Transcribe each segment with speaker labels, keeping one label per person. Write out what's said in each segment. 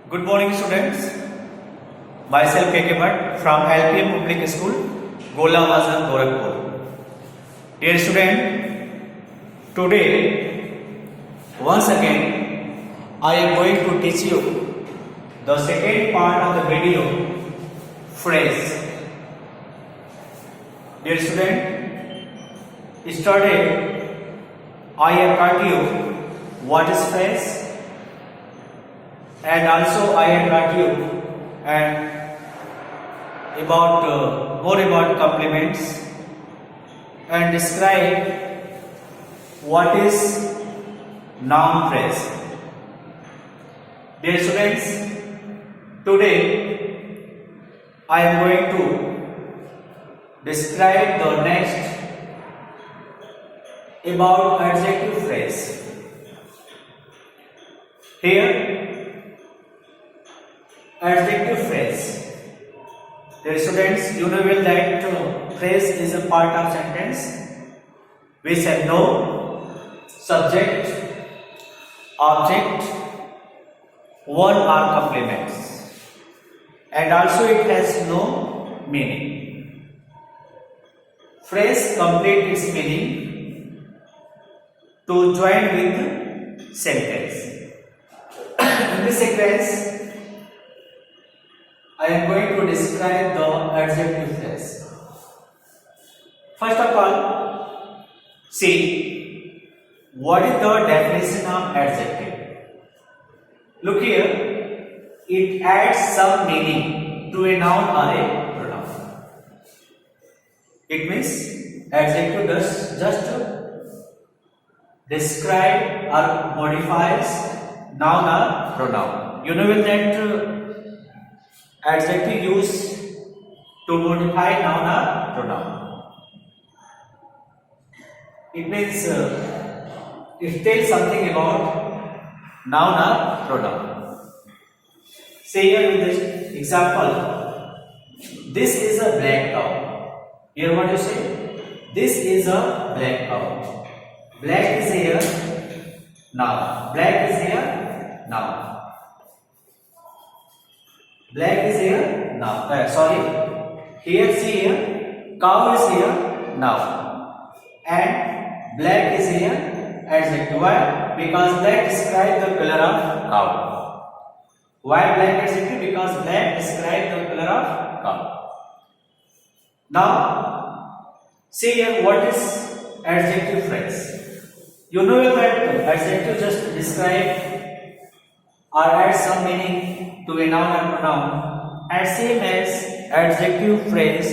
Speaker 1: Good morning, students. Myself KK Bhatt from LPM Public School, Gola Bazar, Gorakhpur. Dear student, today once again I am going to teach you the second part of the video phrase. Dear student, yesterday I have taught you what is phrase. And also I have taught you more about complements and describe what is noun phrase. Dear students, today I am going to describe the next about adjective phrase. Here adjective phrase. Dear students, you know well that phrase is a part of sentence which have no subject, object, verb or complements, and also it has no meaning. Phrase complete its meaning to join with sentence. In this sequence I am going to describe the adjective phrase. First of all, see what is the definition of adjective. Look here, it adds some meaning to a noun or a pronoun. It means adjective does just describe or modifies noun or pronoun. You know that adjective used to modify noun or pronoun. It means it tells something about noun or pronoun. Say here with this example, this is a black cow. Here what you say? This is a black cow. Black is here noun. Black is here noun. Black is here now. Here see here, cow is here now, and black is here adjective. Why? Because black describes the color of cow. Why black adjective? Because black describes the color of cow. Now, see here what is adjective phrase. You know that adjective just describe or add some meaning to a noun or pronoun, and same as adjective phrase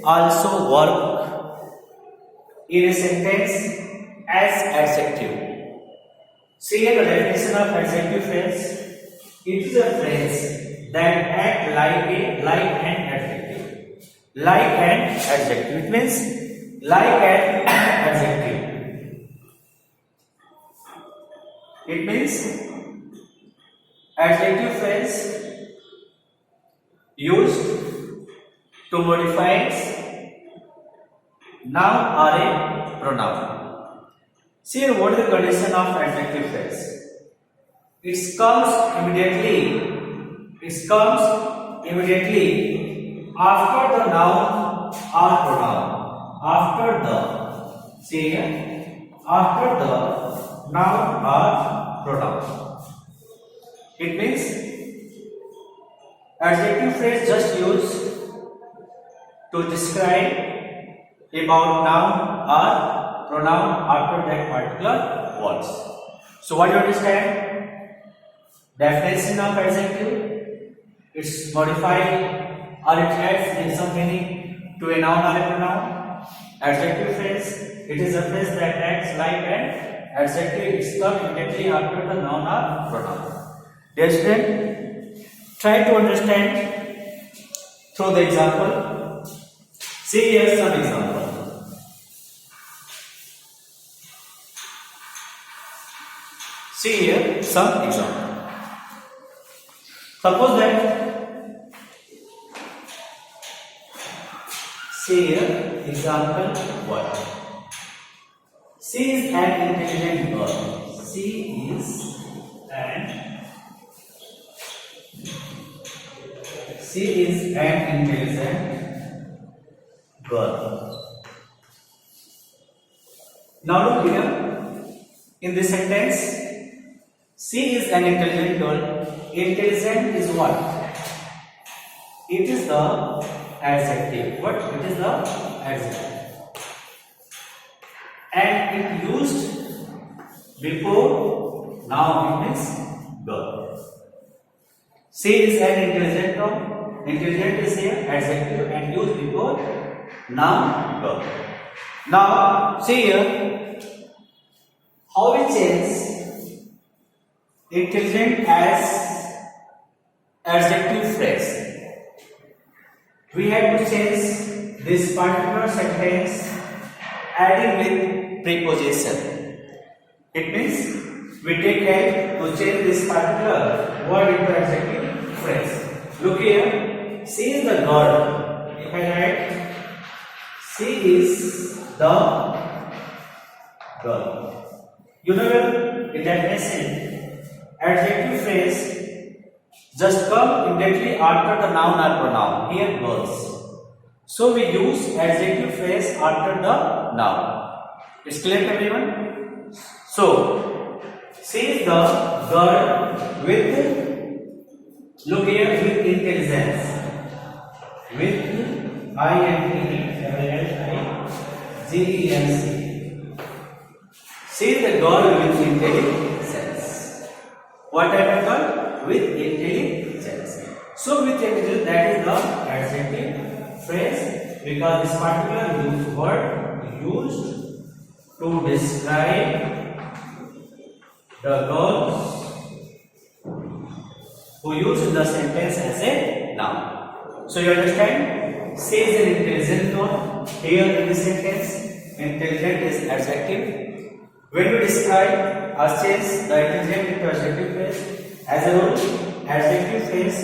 Speaker 1: also work in a sentence as adjective. See here the definition of adjective phrase. It is a phrase that act like an adjective. Like an adjective. It means like an adjective. It means adjective phrase used to modify noun or a pronoun. See here what is the condition of adjective phrase. It comes immediately after the noun or pronoun. After the noun or pronoun. It means adjective phrase just used to describe about noun or pronoun after that particular words. So what do you understand? Definition of adjective, it's modified or it adds some meaning to a noun or a pronoun. Adjective phrase, it is a phrase that acts like an adjective. It's come immediately after the noun or pronoun. Dear student, try to understand through the example. See here some example. See here some example. Suppose that, see here example 1. She is an intelligent girl. She is an She is an intelligent girl. Now look here. In this sentence, she is an intelligent girl. Intelligent is what? It is the adjective. What? It is the adjective. And it used before noun, it means girl. She is an intelligent girl. Intelligent is here adjective and used before noun girl. Now see here how we change intelligent as adjective phrase. We have to change this particular sentence adding with preposition. It means we take care to change this particular word into adjective phrase. Look here, she is the girl. If I write, she is the girl. You know, in that lesson, adjective phrase just come immediately after the noun or pronoun. Here, girls. So we use adjective phrase after the noun. Is clear to everyone? So, she is the girl with, look here, with intelligence. With I-N-T-E-L-I-G-E-N-C. She is the girl with intelligence. What type of girl? With intelligence. So with intelligence, that is the adjective phrase because this particular word used to describe the girls who use the sentence as a noun. So you understand? She is an intelligent girl. Here in this sentence, intelligent is adjective. When we describe or change the intelligent into adjective phrase, as a rule, adjective phrase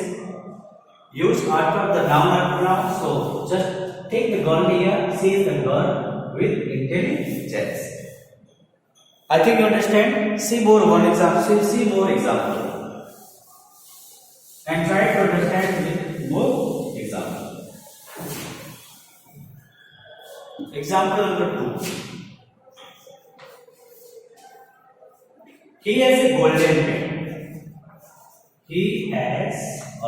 Speaker 1: used after the noun or pronoun. So just take the girl here. She is the girl with intelligence. I think you understand. See more one example. See more example, and try to understand with more example. Example number 2. He has a golden pen. He has a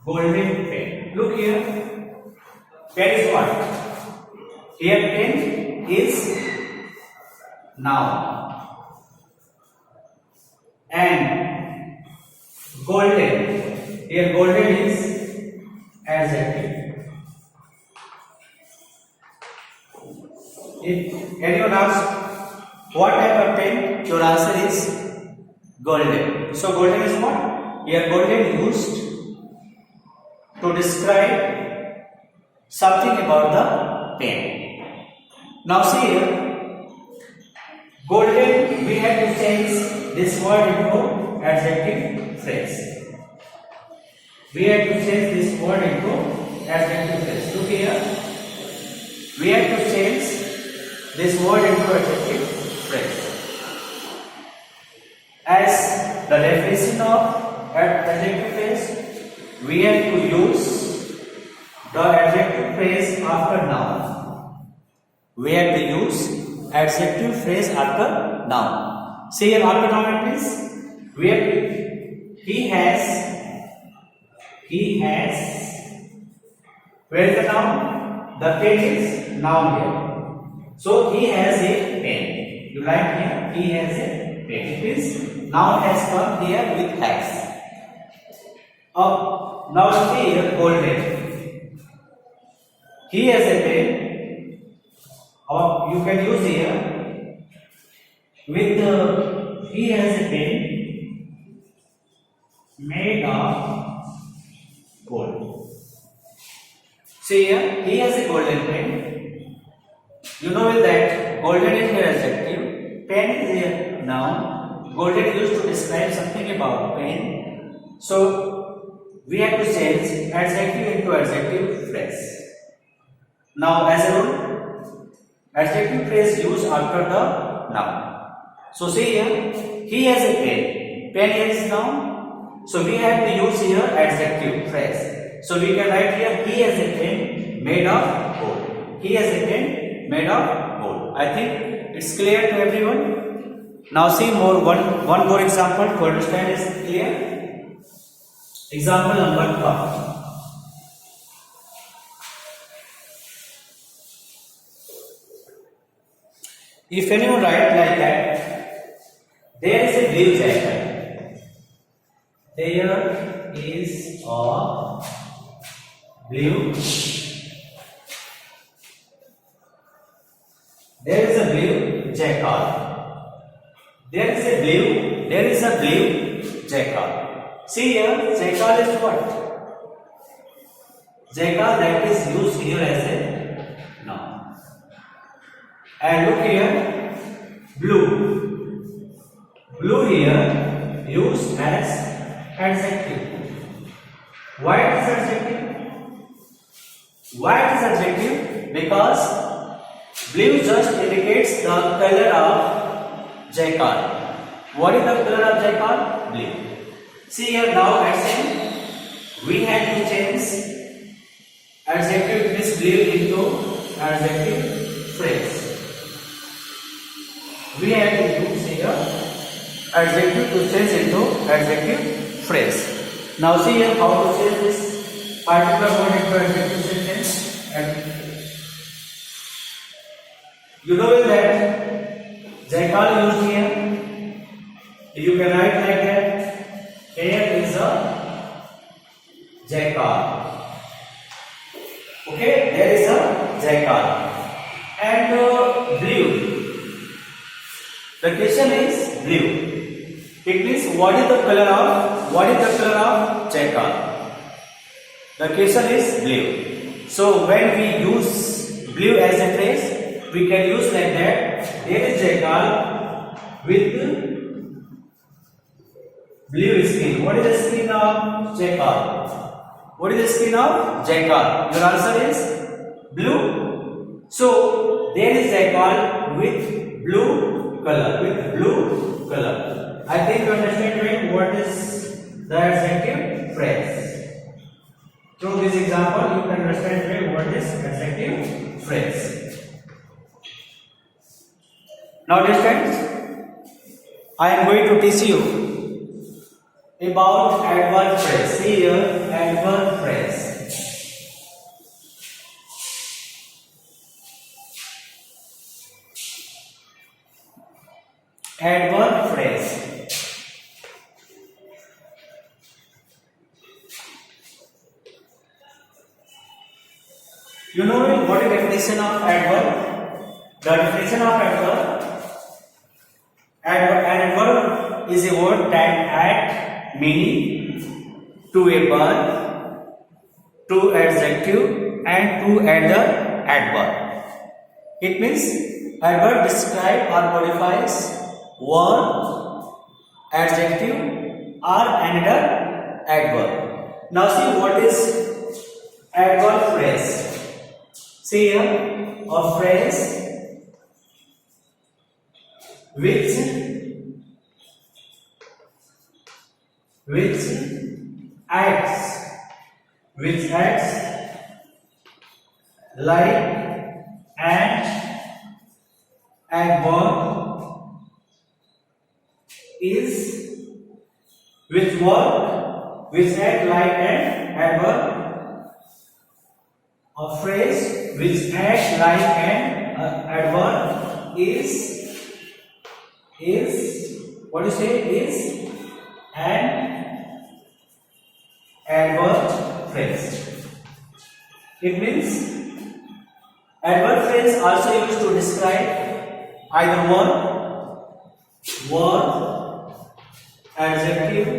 Speaker 1: golden pen. Look here. Pen is what? Here pen is noun. And golden. Here golden is adjective. If anyone asks what type of pen, your answer is golden. So golden is what? Here golden used to describe something about the pen. Now see here, golden, we have to change this word into adjective phrase. We have to change this word into adjective phrase. Look here, we have to change this word into adjective phrase. As the definition of adjective phrase, we have to use the adjective phrase after noun. We have to use adjective phrase after noun. See here after noun it means we have to, he has, where is the noun? The pen is noun here. So he has a pen. You write here, he has a pen. It means noun has come here with has. Now see here golden. He has a pen. Or you can use here with he has a pen made of gold. See here, he has a golden pen. You know that golden is here adjective, pen is here noun. Golden used to describe something about pen. So we have to change adjective into adjective phrase. Now as a rule, adjective phrase used after the noun. So see here, he has a pen. Pen here is noun So we have to use here adjective phrase. So we can write here, he has a tent made of gold. He has a tent made of gold. I think it's clear to everyone. Now see one more example to understand is clear. Example number 1. If anyone write like that, there is a blue jacket. There is a blue. There is a blue jacket. There is a blue jacket. See here, jacket is what? Jacket that is used here as a noun. And look here, blue. Blue here used as adjective. Why it is adjective? Why it is adjective? Because blue just indicates the color of jacket. What is the color of jacket? Blue. See here now at saying we have to change adjective this blue into adjective phrase. We have to use here adjective to change into adjective phrase. Now see here how to change this particular word into adjective sentence. You know that jackal used here. You can write like that. Here is a jackal. Okay, there is a jackal. And blue. The question is blue. It means what is the color of jackal? The question is blue. So when we use blue as a phrase, we can use like that. There is jackal with blue skin. What is the skin of jackal? What is the skin of jackal? Your answer is blue. So there is jackal with blue color. I think you understand what is the adjective phrase. Through this example, you can understand what is adjective phrase. Now, dear friends, I am going to teach you about adverb phrase. See here, adverb phrase. Adverb phrase. You know what is the definition of adverb? The definition of adverb. An adverb is a word that adds meaning to a verb, to adjective, and to another adverb. It means adverb describes or modifies word, adjective, or another adverb. Now see what is adverb phrase. See here, a phrase which acts like an adverb is which act like an adverb. A phrase which acts like an adverb is what do you say? Is an adverb phrase. It means adverb phrase also used to describe either word, adjective,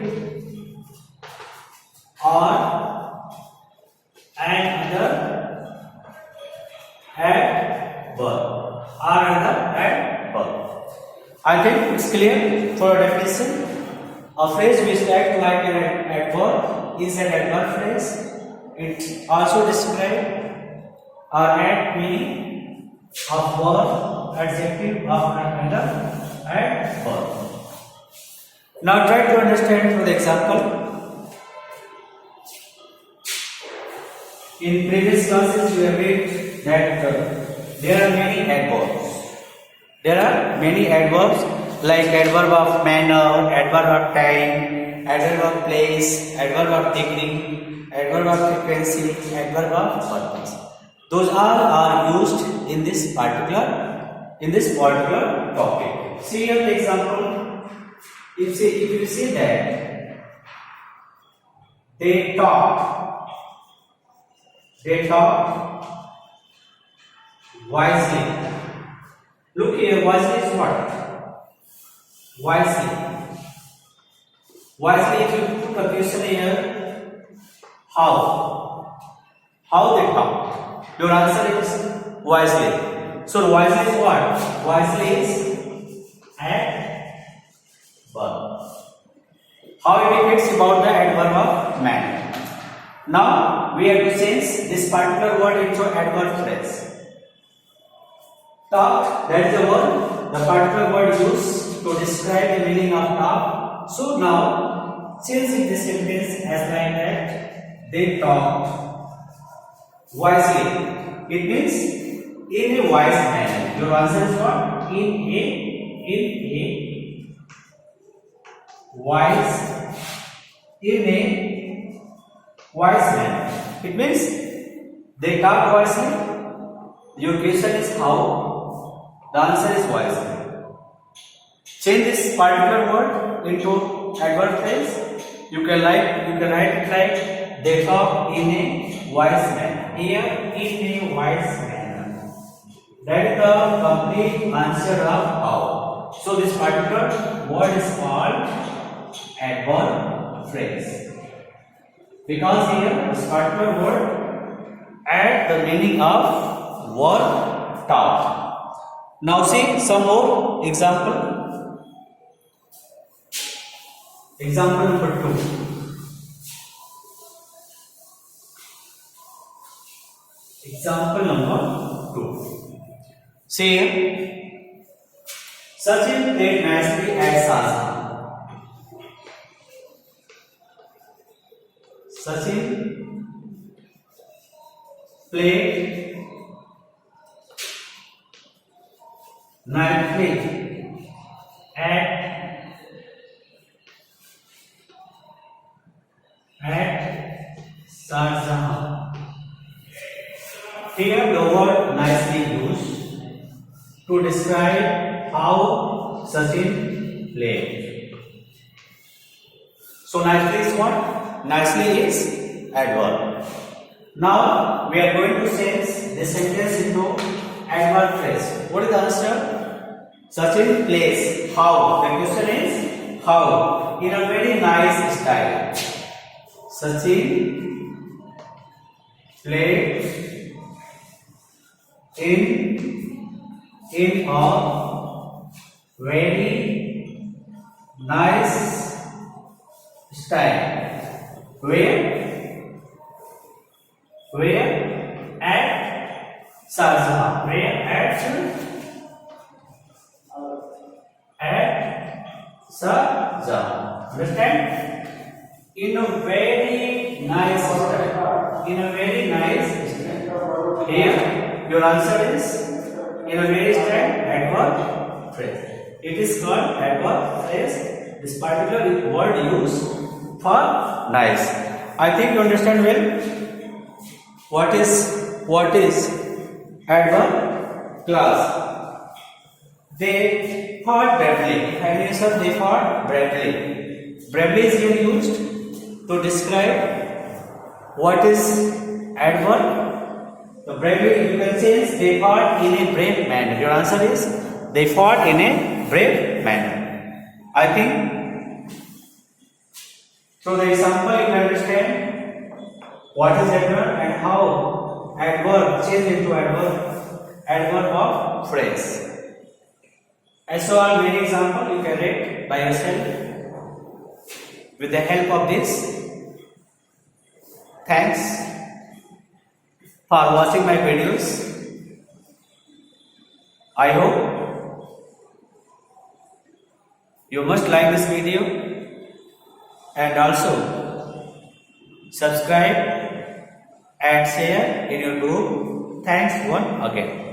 Speaker 1: or another adverb. I think it's clear for a definition. A phrase which acts like an adverb is an adverb phrase. It also describes or add meaning of word, adjective, of another adverb. Now try to understand through the example. In previous classes, you have read that there are many adverbs. There are many adverbs like adverb of manner, adverb of time, adverb of place, adverb of degree, adverb of frequency, adverb of purpose. Those all are used in this particular topic. See here the example. If you see that they talk wisely. Look here, wisely is what? Wisely. Wisely, if you put a question here, how? How they talk? Your answer is wisely. So wisely is what? Wisely is adverb. How it depicts about the adverb of manner. Now we have to change this particular word into adverb phrase. Talk, that is the word, the particular word used to describe the meaning of talk. So now changing this sentence as like that, they talked wisely. It means in a wise manner. Your answer is what? In a wise manner. It means they talk wisely. Your question is how? The answer is wisely. Change this particular word into adverb phrase. You can write it like they talk in a wise manner. Here, in a wise manner. That is the complete answer of how. So this particular word is called adverb phrase. Because here this particular word add the meaning of word talk. Now see some more example. Example number 2. Example number 2. See here. Sachin played nicely at Sasa. Sachin played nicely at Shah. Here the word nicely used to describe how Sachin played. So nicely is what? Nicely is adverb. Now we are going to change this sentence into adverb phrase. What is the answer? Sachin plays how? The question is how? In a very nice style. Sachin played in a very nice style. Where at Sharjah. Where at Sharjah. Understand? In a very nice style. In a very nice style. Here, your answer is in a very style adverb phrase. It is called adverb phrase. This particular word used for nice. I think you understand well. What is adverb class? They fought bravely. And answer, they fought bravely. Bravely is here used to describe what is adverb. The bravely, you can say they fought in a brave manner. Your answer is they fought in a brave manner. I think so. The example you can understand what is adverb and how adverb change into adverb of phrase. I saw many examples you can read by yourself with the help of this. Thanks for watching my videos. I hope you must like this video and also subscribe and share in your group. Thanks once again.